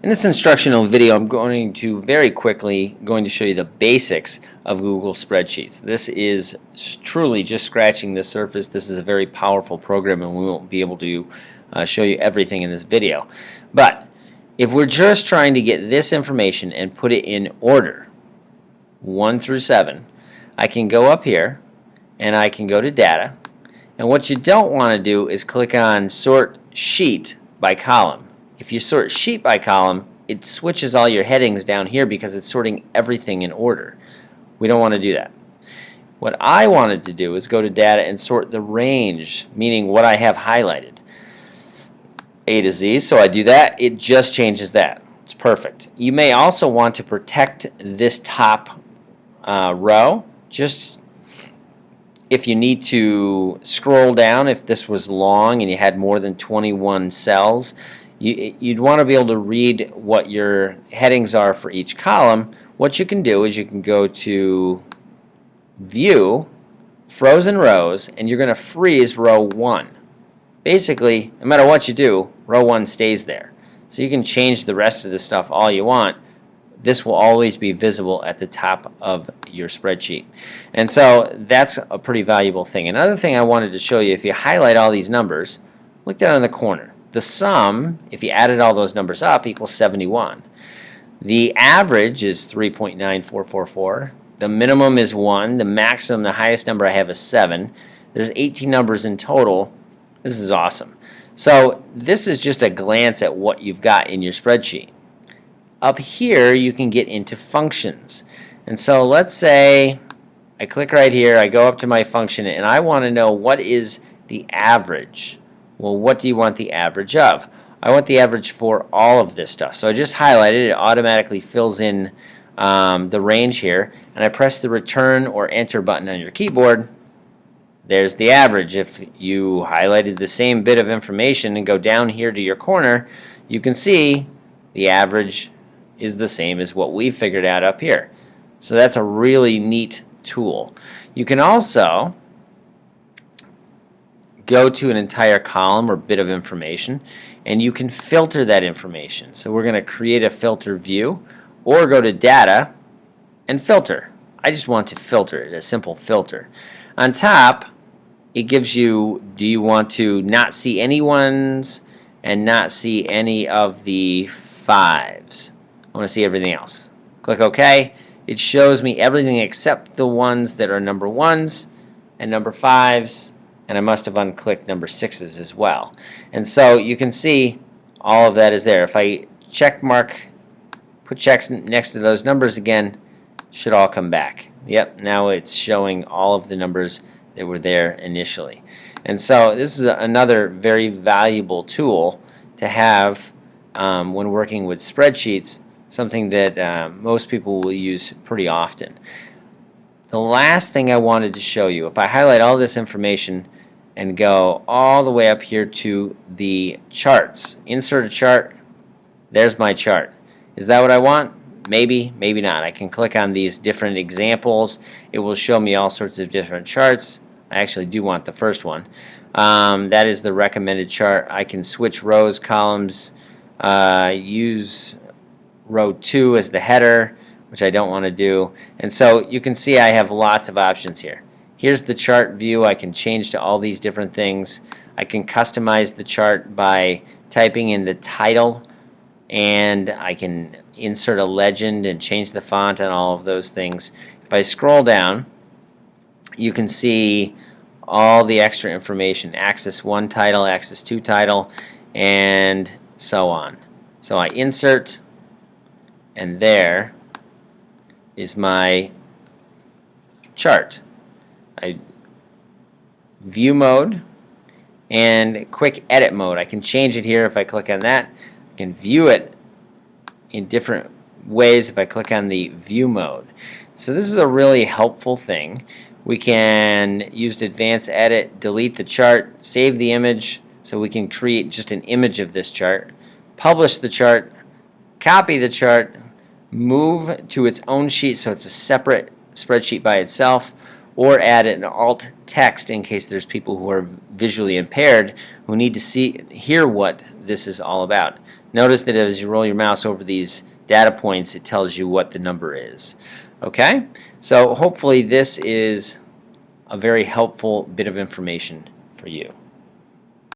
In this instructional video, I'm going to very quickly show you the basics of Google Spreadsheets. This is truly just scratching the surface. This is a very powerful program, and we won't be able to show you everything in this video. But if we're just trying to get this information and put it in order, 1 through 7, I can go up here and I can go to Data. And what you don't want to do is click on Sort Sheet by Column. If you sort sheet by column, it switches all your headings down here because it's sorting everything in order. We don't want to do that. What I wanted to do is go to Data and sort the range, meaning what I have highlighted, A to Z. So I do that. It just changes that. It's perfect. You may also want to protect this top row, just if you need to scroll down. If this was long and you had more than 21 cells, you'd want to be able to read what your headings are for each column. What you can do is you can go to View, Frozen Rows, and you're going to freeze row 1. Basically, no matter what you do, row 1 stays there. So you can change the rest of the stuff all you want. This will always be visible at the top of your spreadsheet. And so that's a pretty valuable thing. Another thing I wanted to show you, if you highlight all these numbers, look down in the corner. The sum, if you added all those numbers up, equals 71. The average is 3.9444. The minimum is 1. The maximum, the highest number I have is 7. There's 18 numbers in total. This is awesome. So this is just a glance at what you've got in your spreadsheet. Up here, you can get into functions. And so let's say I click right here, I go up to my function, and I want to know what is the average. Well, what do you want the average of? I want the average for all of this stuff. So I just highlight it. It automatically fills in the range here. And I press the return or enter button on your keyboard. There's the average. If you highlighted the same bit of information and go down here to your corner, you can see the average is the same as what we figured out up here. So that's a really neat tool. You can also go to an entire column or bit of information, and you can filter that information. So we're going to create a filter view, or go to Data and Filter. I just want to filter it, a simple filter. On top, it gives you, do you want to not see any ones and not see any of the 5s? I want to see everything else. Click OK. It shows me everything except the ones that are number 1s and number 5s. And I must have unclicked number 6s as well. And so you can see all of that is there. If I check mark, put checks next to those numbers again, should all come back. Yep, now it's showing all of the numbers that were there initially. And so this is another very valuable tool to have when working with spreadsheets, something that most people will use pretty often. The last thing I wanted to show you, if I highlight all this information and go all the way up here to the charts, insert a chart, there's my chart. Is that what I want? Maybe, maybe not. I can click on these different examples. It will show me all sorts of different charts. I actually do want the first one. That is the recommended chart. I can switch rows, columns, use row 2 as the header, which I don't want to do. And so you can see I have lots of options here. Here's the chart view. I can change to all these different things. I can customize the chart by typing in the title, and I can insert a legend and change the font and all of those things. If I scroll down, you can see all the extra information, Axis 1 title, Axis 2 title, and so on. So I insert, and there is my chart. I view mode and quick edit mode. I can change it here if I click on that. I can view it in different ways if I click on the view mode. So this is a really helpful thing. We can use advanced edit, delete the chart, save the image, so we can create just an image of this chart, publish the chart, copy the chart, move to its own sheet so it's a separate spreadsheet by itself, or add an alt text in case there's people who are visually impaired who need to hear what this is all about. Notice that as you roll your mouse over these data points, it tells you what the number is. Okay? So hopefully this is a very helpful bit of information for you.